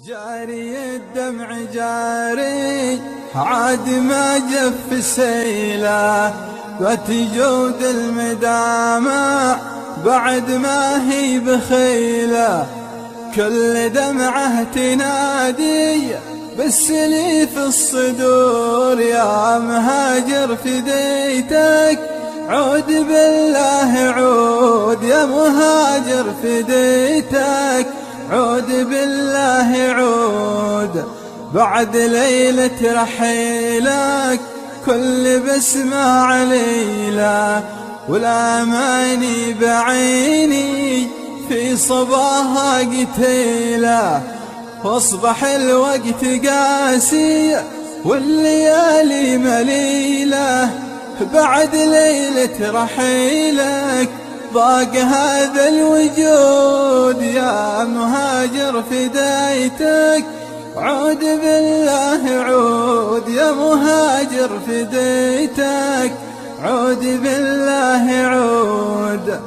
جاري الدمع جاري عاد ما جف سيله، وتجود المدامع بعد ما هي بخيله. كل دمعه تنادي بالسلي في الصدور، يا مهاجر فديتك عود بالله عود، يا مهاجر فديتك عود بالله عود. بعد ليلة رحيلك كل بسمة عليلة، والأماني بعيني في صباها قتيلة. واصبح الوقت قاسي والليالي مليلة، بعد ليلة رحيلك ضاق هذا الوجود. يا مهاجر فديتك عود بالله عود، يا مهاجر فديتك عود بالله عود.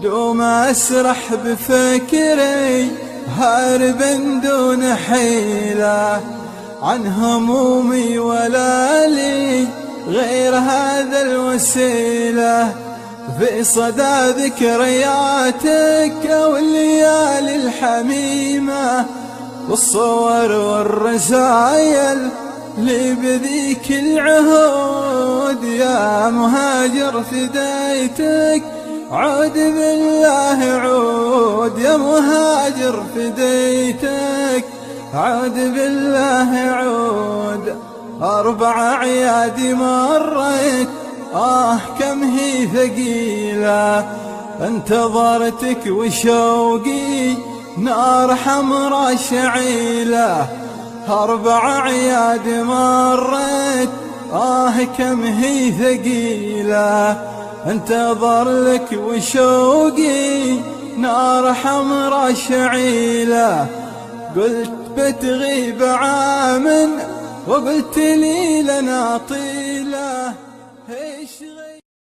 دوم أسرح بفكري هاربا دون حيلة، عن همومي ولا لي غير هذا الوسيلة. في صدى ذكرياتك والليالي الحميمة، والصور والرسايل لي بذيك العهود. يا مهاجر فديتك عود بالله عود، يا مهاجر فديتك عود بالله عود. 4 أعياد مريت كم هي ثقيلة، انتظرتك وشوقي نار حمرا شعيلة. 4 أعياد مريت كم هي ثقيلة، انتظر لك وشوقي نار حمرا شعيلة. قلت بتغيب عام وقلت لي لنا طيلة.